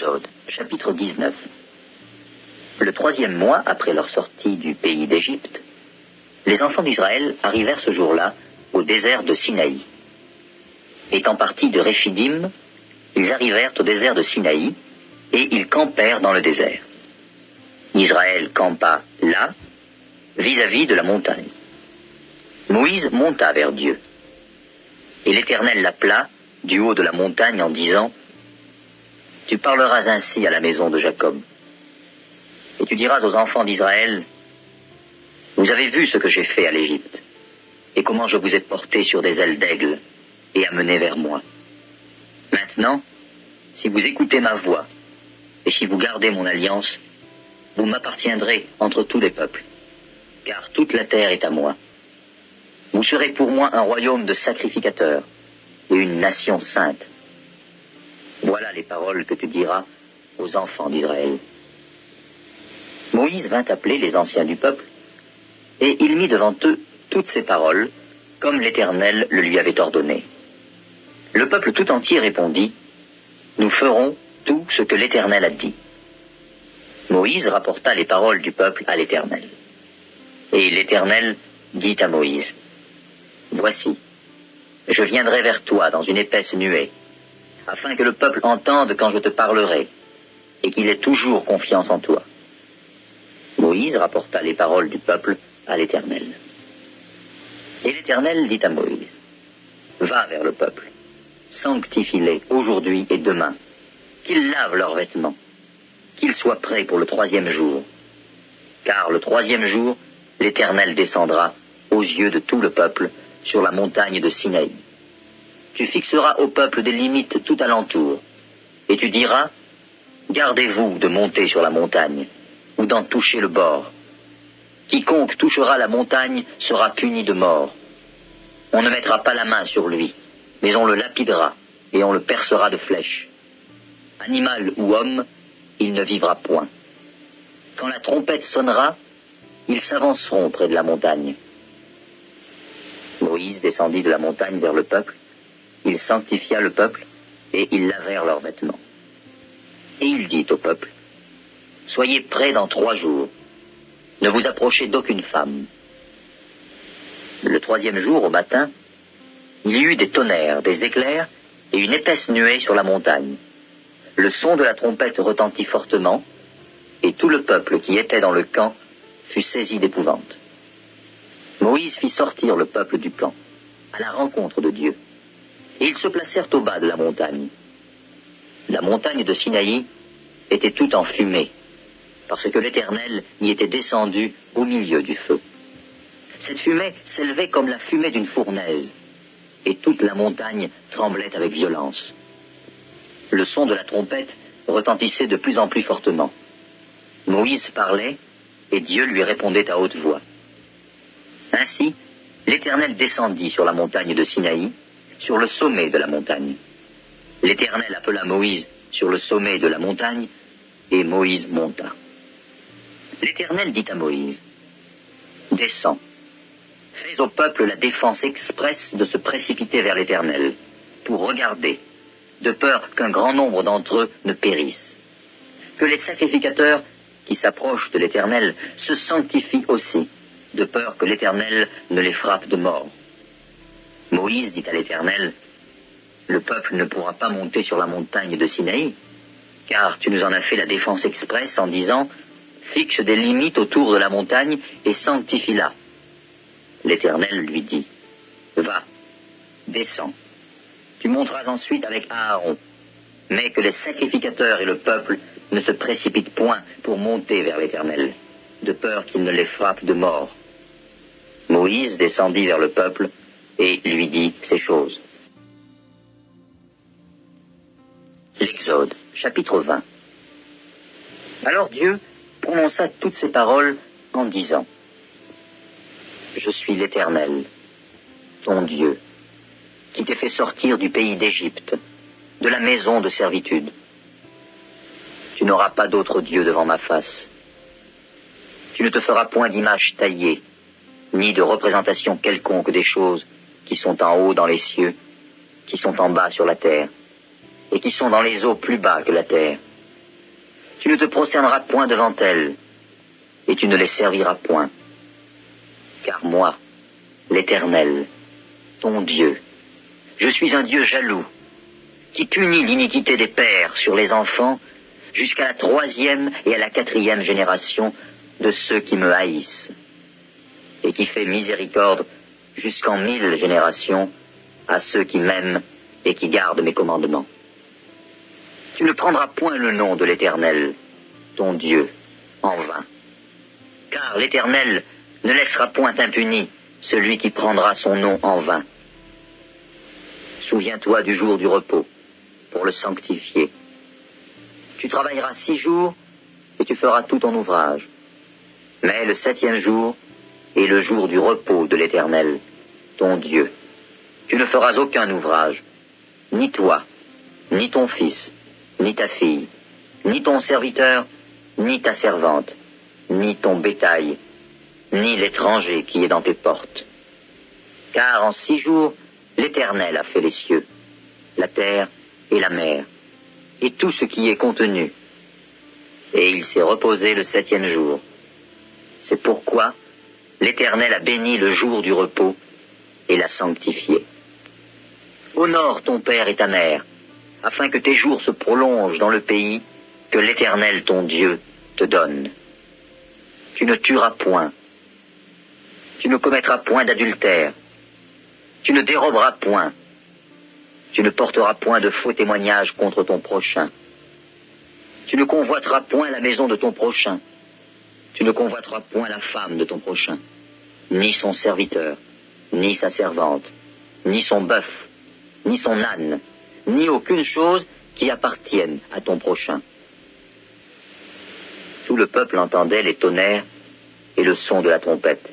Exode, chapitre 19. Le 3e mois après leur sortie du pays d'Égypte, les enfants d'Israël arrivèrent ce jour-là au désert de Sinaï. Étant partis de Réphidim, ils arrivèrent au désert de Sinaï et ils campèrent dans le désert. Israël campa là, vis-à-vis de la montagne. Moïse monta vers Dieu. Et l'Éternel l'appela du haut de la montagne en disant : « Tu parleras ainsi à la maison de Jacob. Et tu diras aux enfants d'Israël : Vous avez vu ce que j'ai fait à l'Égypte, et comment je vous ai porté sur des ailes d'aigle et amené vers moi. Maintenant, si vous écoutez ma voix, et si vous gardez mon alliance, vous m'appartiendrez entre tous les peuples, car toute la terre est à moi. Vous serez pour moi un royaume de sacrificateurs et une nation sainte. Voilà les paroles que tu diras aux enfants d'Israël. » Moïse vint appeler les anciens du peuple, et il mit devant eux toutes ces paroles, comme l'Éternel le lui avait ordonné. Le peuple tout entier répondit : « Nous ferons tout ce que l'Éternel a dit. » Moïse rapporta les paroles du peuple à l'Éternel. Et l'Éternel dit à Moïse : « Voici, je viendrai vers toi dans une épaisse nuée, afin que le peuple entende quand je te parlerai, et qu'il ait toujours confiance en toi. » Moïse rapporta les paroles du peuple à l'Éternel. Et l'Éternel dit à Moïse : « Va vers le peuple, sanctifie-les aujourd'hui et demain, qu'ils lavent leurs vêtements, qu'ils soient prêts pour le 3e jour. Car le 3e jour, l'Éternel descendra aux yeux de tout le peuple sur la montagne de Sinaï. Tu fixeras au peuple des limites tout alentour, et tu diras : Gardez-vous de monter sur la montagne, ou d'en toucher le bord. Quiconque touchera la montagne sera puni de mort. On ne mettra pas la main sur lui, mais on le lapidera, et on le percera de flèches. Animal ou homme, il ne vivra point. Quand la trompette sonnera, ils s'avanceront près de la montagne. » Moïse descendit de la montagne vers le peuple, il sanctifia le peuple, et ils lavèrent leurs vêtements. Et il dit au peuple : « Soyez prêts dans 3 jours, ne vous approchez d'aucune femme. » Le 3e jour, au matin, il y eut des tonnerres, des éclairs et une épaisse nuée sur la montagne. Le son de la trompette retentit fortement, et tout le peuple qui était dans le camp fut saisi d'épouvante. Moïse fit sortir le peuple du camp, à la rencontre de Dieu, et ils se placèrent au bas de la montagne. La montagne de Sinaï était toute en fumée, parce que l'Éternel y était descendu au milieu du feu. Cette fumée s'élevait comme la fumée d'une fournaise, et toute la montagne tremblait avec violence. Le son de la trompette retentissait de plus en plus fortement. Moïse parlait, et Dieu lui répondait à haute voix. Ainsi, l'Éternel descendit sur la montagne de Sinaï, sur le sommet de la montagne. L'Éternel appela Moïse sur le sommet de la montagne, et Moïse monta. L'Éternel dit à Moïse : « Descends, fais au peuple la défense expresse de se précipiter vers l'Éternel, pour regarder, de peur qu'un grand nombre d'entre eux ne périssent. Que les sacrificateurs qui s'approchent de l'Éternel se sanctifient aussi, de peur que l'Éternel ne les frappe de mort. » Moïse dit à l'Éternel : « Le peuple ne pourra pas monter sur la montagne de Sinaï, car tu nous en as fait la défense expresse en disant : Fixe des limites autour de la montagne et sanctifie-la. » L'Éternel lui dit : « Va, descends. Tu monteras ensuite avec Aaron, mais que les sacrificateurs et le peuple ne se précipitent point pour monter vers l'Éternel, de peur qu'il ne les frappe de mort. » Moïse descendit vers le peuple et lui dit ces choses. L'Exode, chapitre 20. Alors Dieu prononça toutes ces paroles en disant : « Je suis l'Éternel, ton Dieu, qui t'ai fait sortir du pays d'Égypte, de la maison de servitude. Tu n'auras pas d'autre Dieu devant ma face. Tu ne te feras point d'image taillée, ni de représentation quelconque des choses qui sont en haut dans les cieux, qui sont en bas sur la terre, et qui sont dans les eaux plus bas que la terre, Tu ne te prosterneras point devant elles, et tu ne les serviras point. Car moi, l'Éternel, ton Dieu, je suis un Dieu jaloux, qui punit l'iniquité des pères sur les enfants jusqu'à la 3e et à la 4e génération de ceux qui me haïssent, et qui fait miséricorde jusqu'en 1000 générations à ceux qui m'aiment et qui gardent mes commandements. Tu ne prendras point le nom de l'Éternel, ton Dieu, en vain. Car l'Éternel ne laissera point impuni celui qui prendra son nom en vain. Souviens-toi du jour du repos, pour le sanctifier. Tu travailleras 6 jours, et tu feras tout ton ouvrage. Mais le 7e jour est le jour du repos de l'Éternel, ton Dieu. Tu ne feras aucun ouvrage, ni toi, ni ton fils, ni ta fille, ni ton serviteur, ni ta servante, ni ton bétail, ni l'étranger qui est dans tes portes. Car en 6 jours, l'Éternel a fait les cieux, la terre et la mer, et tout ce qui est contenu. Et il s'est reposé le 7e jour. C'est pourquoi l'Éternel a béni le jour du repos et l'a sanctifié. Honore ton père et ta mère, afin que tes jours se prolongent dans le pays que l'Éternel ton Dieu te donne. Tu ne tueras point. Tu ne commettras point d'adultère. Tu ne déroberas point. Tu ne porteras point de faux témoignages contre ton prochain. Tu ne convoiteras point la maison de ton prochain. Tu ne convoiteras point la femme de ton prochain, ni son serviteur, ni sa servante, ni son bœuf, ni son âne, ni aucune chose qui appartienne à ton prochain. Tout le peuple entendait les tonnerres et le son de la trompette.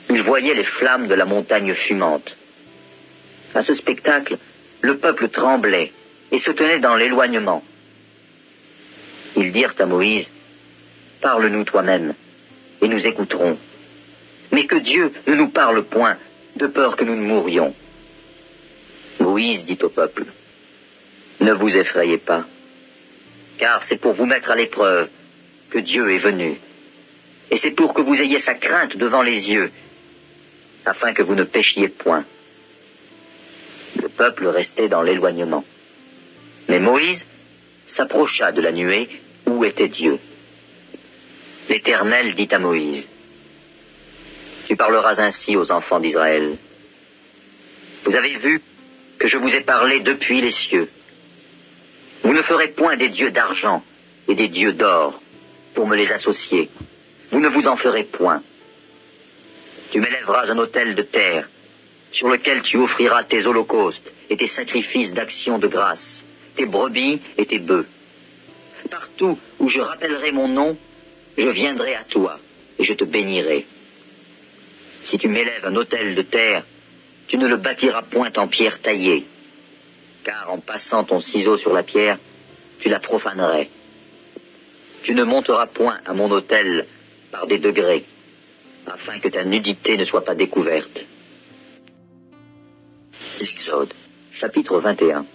Il voyait les flammes de la montagne fumante. À ce spectacle, le peuple tremblait et se tenait dans l'éloignement. Ils dirent à Moïse, « Parle-nous toi-même, et nous écouterons. Mais que Dieu ne nous parle point, de peur que nous ne mourions. » Moïse dit au peuple, « Ne vous effrayez pas, car c'est pour vous mettre à l'épreuve que Dieu est venu, et c'est pour que vous ayez sa crainte devant les yeux, afin que vous ne péchiez point. » Le peuple restait dans l'éloignement. Mais Moïse s'approcha de la nuée où était Dieu. L'Éternel dit à Moïse, « Tu parleras ainsi aux enfants d'Israël. Vous avez vu que je vous ai parlé depuis les cieux. Vous ne ferez point des dieux d'argent et des dieux d'or pour me les associer. Vous ne vous en ferez point. Tu m'élèveras un autel de terre sur lequel tu offriras tes holocaustes et tes sacrifices d'action de grâce, tes brebis et tes bœufs. Partout où je rappellerai mon nom, je viendrai à toi et je te bénirai. Si tu m'élèves un autel de terre, tu ne le bâtiras point en pierre taillée, car en passant ton ciseau sur la pierre, tu la profanerais. Tu ne monteras point à mon autel par des degrés, afin que ta nudité ne soit pas découverte. L'Exode, chapitre 21.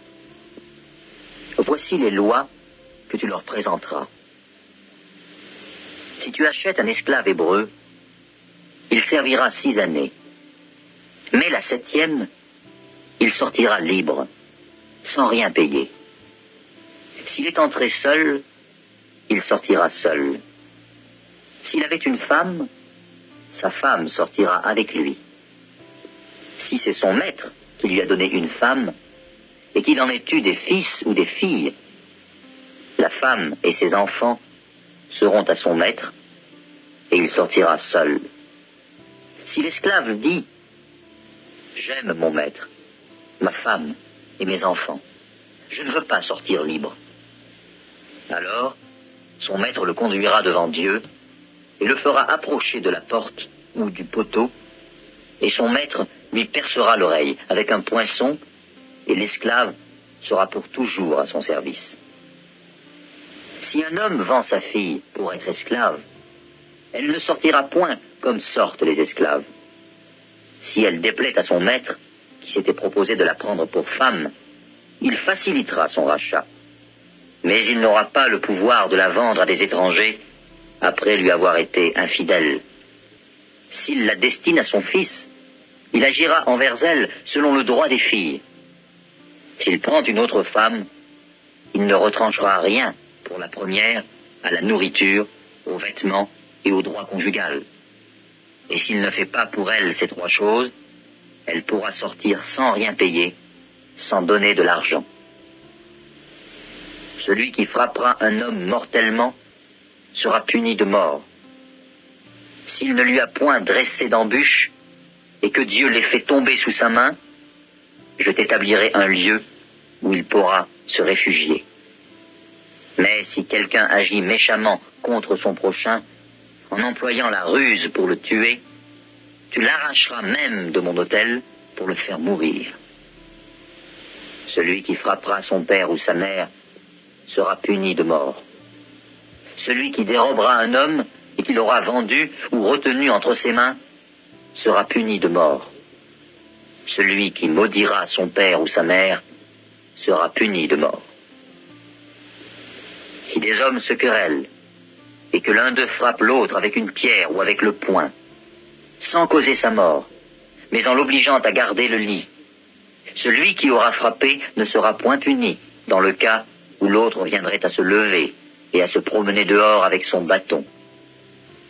Voici les lois que tu leur présenteras. Si tu achètes un esclave hébreu, il servira 6 années. Mais la 7e, il sortira libre, sans rien payer. S'il est entré seul, il sortira seul. S'il avait une femme, sa femme sortira avec lui. Si c'est son maître qui lui a donné une femme, et qu'il en ait eu des fils ou des filles, la femme et ses enfants seront à son maître, et il sortira seul. Si l'esclave dit « J'aime mon maître, ma femme et mes enfants, je ne veux pas sortir libre », alors son maître le conduira devant Dieu et le fera approcher de la porte ou du poteau, et son maître lui percera l'oreille avec un poinçon, et l'esclave sera pour toujours à son service. Si un homme vend sa fille pour être esclave, elle ne sortira point comme sortent les esclaves. Si elle déplaît à son maître, qui s'était proposé de la prendre pour femme, il facilitera son rachat. mais il n'aura pas le pouvoir de la vendre à des étrangers après lui avoir été infidèle. S'il la destine à son fils, il agira envers elle selon le droit des filles. S'il prend une autre femme, il ne retranchera rien pour la première, à la nourriture, aux vêtements et au droit conjugal. Et s'il ne fait pas pour elle ces trois choses, elle pourra sortir sans rien payer, sans donner de l'argent. Celui qui frappera un homme mortellement sera puni de mort. S'il ne lui a point dressé d'embûche, et que Dieu l'ait fait tomber sous sa main, je t'établirai un lieu où il pourra se réfugier. Mais si quelqu'un agit méchamment contre son prochain, en employant la ruse pour le tuer, tu l'arracheras même de mon autel pour le faire mourir. Celui qui frappera son père ou sa mère sera puni de mort. Celui qui dérobera un homme et qui l'aura vendu ou retenu entre ses mains sera puni de mort. Celui qui maudira son père ou sa mère sera puni de mort. Si des hommes se querellent et que l'un d'eux frappe l'autre avec une pierre ou avec le poing, sans causer sa mort, mais en l'obligeant à garder le lit, celui qui aura frappé ne sera point puni dans le cas où l'autre viendrait à se lever et à se promener dehors avec son bâton.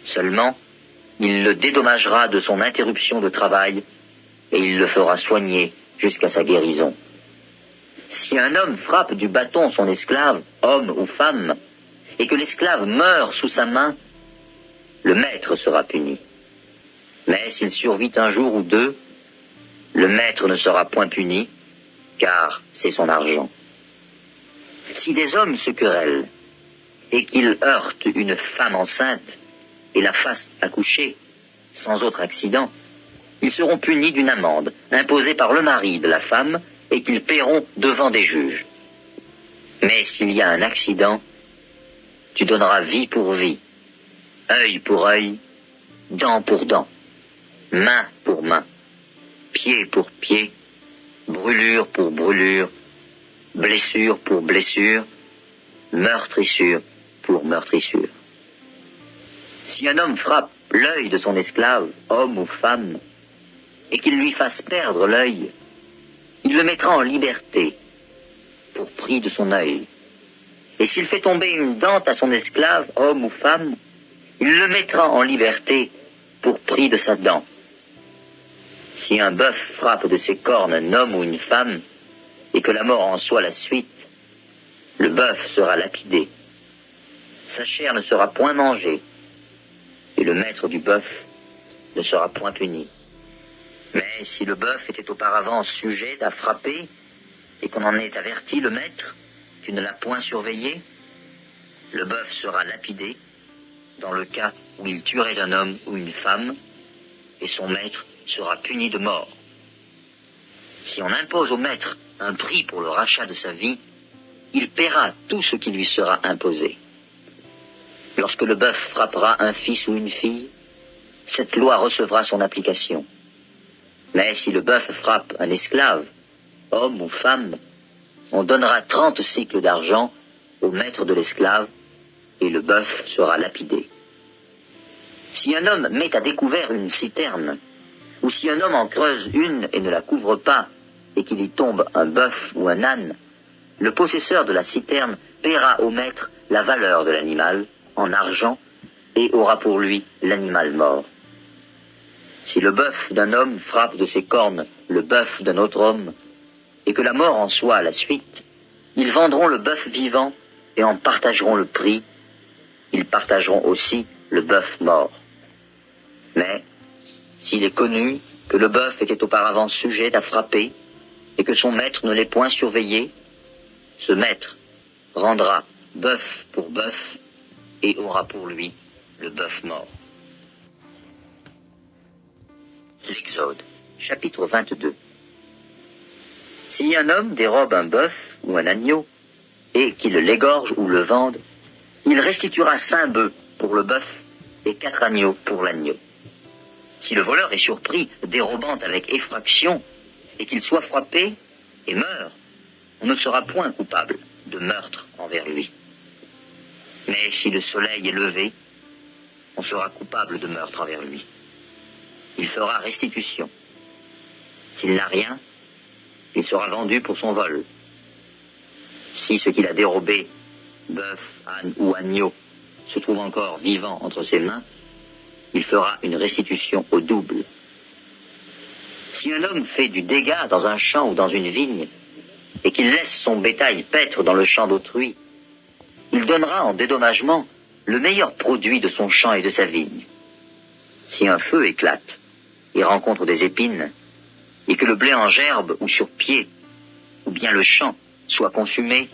Seulement, il le dédommagera de son interruption de travail et il le fera soigner jusqu'à sa guérison. Si un homme frappe du bâton son esclave, homme ou femme, et que l'esclave meurt sous sa main, le maître sera puni. Mais s'il survit un jour ou deux, le maître ne sera point puni, car c'est son argent. Si des hommes se querellent et qu'ils heurtent une femme enceinte et la fassent accoucher sans autre accident, ils seront punis d'une amende imposée par le mari de la femme et qu'ils paieront devant des juges. Mais s'il y a un accident, tu donneras vie pour vie, œil pour œil, dent pour dent, main pour main, pied pour pied, brûlure pour brûlure, blessure pour blessure, meurtrissure pour meurtrissure. Si un homme frappe l'œil de son esclave, homme ou femme, et qu'il lui fasse perdre l'œil, il le mettra en liberté pour prix de son œil. Et s'il fait tomber une dent à son esclave, homme ou femme, il le mettra en liberté pour prix de sa dent. Si un bœuf frappe de ses cornes un homme ou une femme, et que la mort en soit la suite, le bœuf sera lapidé. Sa chair ne sera point mangée, et le maître du bœuf ne sera point puni. Mais si le bœuf était auparavant sujet à frapper, et qu'on en ait averti le maître, qui ne l'a point surveillé, le bœuf sera lapidé, dans le cas où il tuerait un homme ou une femme, et son maître sera puni de mort. Si on impose au maître un prix pour le rachat de sa vie, il paiera tout ce qui lui sera imposé. Lorsque le bœuf frappera un fils ou une fille, cette loi recevra son application. Mais si le bœuf frappe un esclave, homme ou femme, on donnera 30 cycles d'argent au maître de l'esclave, et le bœuf sera lapidé. Si un homme met à découvert une citerne, ou si un homme en creuse une et ne la couvre pas, et qu'il y tombe un bœuf ou un âne, le possesseur de la citerne paiera au maître la valeur de l'animal en argent et aura pour lui l'animal mort. Si le bœuf d'un homme frappe de ses cornes le bœuf d'un autre homme, et que la mort en soit la suite, ils vendront le bœuf vivant et en partageront le prix. Ils partageront aussi le bœuf mort. Mais s'il est connu que le bœuf était auparavant sujet à frapper, et que son maître ne l'ait point surveillé, ce maître rendra bœuf pour bœuf et aura pour lui le bœuf mort. L'Exode, chapitre 22. Si un homme dérobe un bœuf ou un agneau, et qu'il l'égorge ou le vende, il restituera 5 bœufs pour le bœuf et 4 agneaux pour l'agneau. Si le voleur est surpris dérobant avec effraction, et qu'il soit frappé et meurt, on ne sera point coupable. de meurtre envers lui. Mais si le soleil est levé, on sera coupable de meurtre envers lui. Il fera restitution. S'il n'a rien, il sera vendu pour son vol. Si ce qu'il a dérobé, bœuf, âne ou agneau, se trouve encore vivant entre ses mains, il fera une restitution au double. Si un homme fait du dégât dans un champ ou dans une vigne, et qu'il laisse son bétail paître dans le champ d'autrui, il donnera en dédommagement le meilleur produit de son champ et de sa vigne. Si un feu éclate et rencontre des épines, et que le blé en gerbe ou sur pied, ou bien le champ, soit consumé,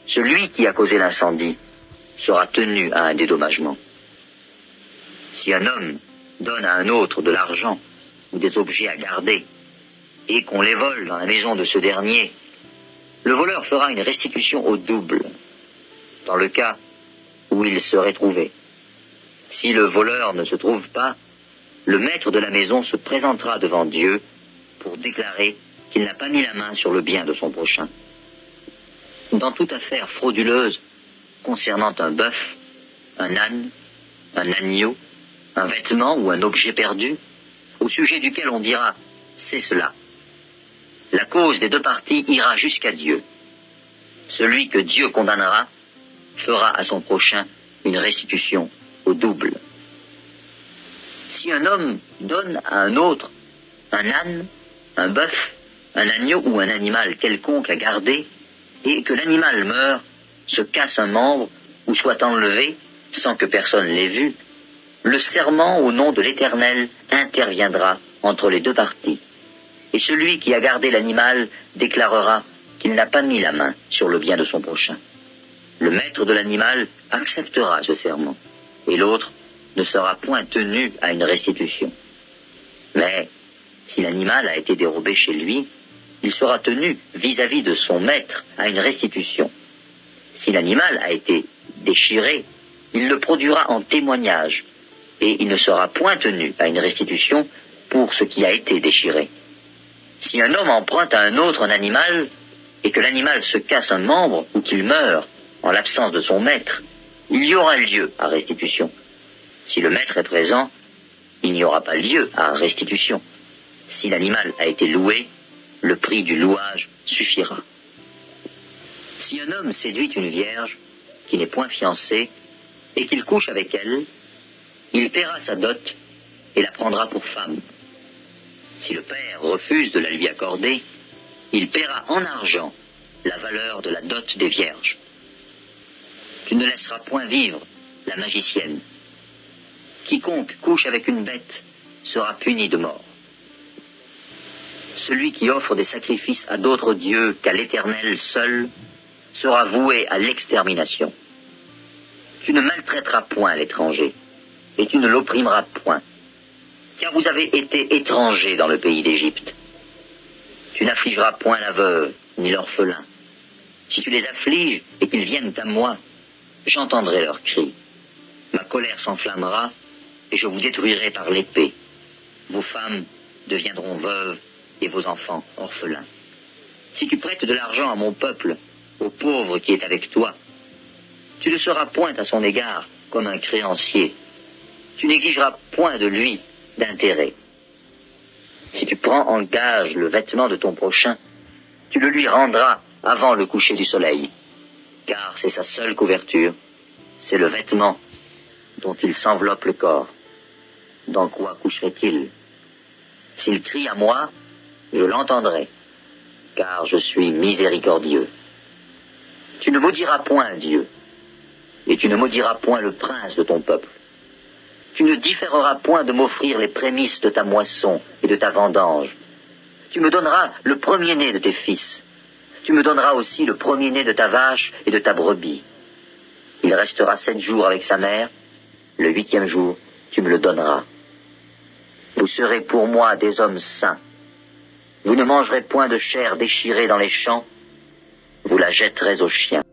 celui qui a causé l'incendie sera tenu à un dédommagement. Si un homme donne à un autre de l'argent ou des objets à garder, et qu'on les vole dans la maison de ce dernier, le voleur fera une restitution au double, dans le cas où il serait trouvé. Si le voleur ne se trouve pas, le maître de la maison se présentera devant Dieu pour déclarer qu'il n'a pas mis la main sur le bien de son prochain. Dans toute affaire frauduleuse concernant un bœuf, un âne, un agneau, un vêtement ou un objet perdu, au sujet duquel on dira « c'est cela », la cause des deux parties ira jusqu'à Dieu. Celui que Dieu condamnera fera à son prochain une restitution au double. Si un homme donne à un autre un âne, un bœuf, un agneau ou un animal quelconque à garder, et que l'animal meurt, se casse un membre ou soit enlevé sans que personne l'ait vu, le serment au nom de l'Éternel interviendra entre les deux parties. Et celui qui a gardé l'animal déclarera qu'il n'a pas mis la main sur le bien de son prochain. Le maître de l'animal acceptera ce serment, et l'autre ne sera point tenu à une restitution. Mais si l'animal a été dérobé chez lui, il sera tenu vis-à-vis de son maître à une restitution. Si l'animal a été déchiré, il le produira en témoignage, et il ne sera point tenu à une restitution pour ce qui a été déchiré. Si un homme emprunte à un autre un animal, et que l'animal se casse un membre ou qu'il meurt en l'absence de son maître, il y aura lieu à restitution. Si le maître est présent, il n'y aura pas lieu à restitution. Si l'animal a été loué, le prix du louage suffira. Si un homme séduit une vierge qui n'est point fiancée et qu'il couche avec elle, il paiera sa dot et la prendra pour femme. Si le père refuse de la lui accorder, il paiera en argent la valeur de la dot des vierges. Tu ne laisseras point vivre la magicienne. Quiconque couche avec une bête sera puni de mort. Celui qui offre des sacrifices à d'autres dieux qu'à l'Éternel seul sera voué à l'extermination. Tu ne maltraiteras point l'étranger, et tu ne l'opprimeras point, car vous avez été étrangers dans le pays d'Égypte. Tu n'affligeras point la veuve, ni l'orphelin. Si tu les affliges et qu'ils viennent à moi, j'entendrai leurs cris. Ma colère s'enflammera, et je vous détruirai par l'épée. Vos femmes deviendront veuves, et vos enfants orphelins. Si tu prêtes de l'argent à mon peuple, au pauvre qui est avec toi, tu ne seras point à son égard comme un créancier. Tu n'exigeras point de lui d'intérêt. Si tu prends en gage le vêtement de ton prochain, tu le lui rendras avant le coucher du soleil, car c'est sa seule couverture, c'est le vêtement dont il s'enveloppe le corps. Dans quoi coucherait-il? S'il crie à moi, je l'entendrai, car je suis miséricordieux. Tu ne maudiras point Dieu, et tu ne maudiras point le prince de ton peuple. Tu ne différeras point de m'offrir les prémices de ta moisson et de ta vendange. Tu me donneras le premier-né de tes fils. Tu me donneras aussi le premier-né de ta vache et de ta brebis. Il restera 7 jours avec sa mère. Le 8e jour, tu me le donneras. Vous serez pour moi des hommes saints. Vous ne mangerez point de chair déchirée dans les champs. Vous la jetterez aux chiens.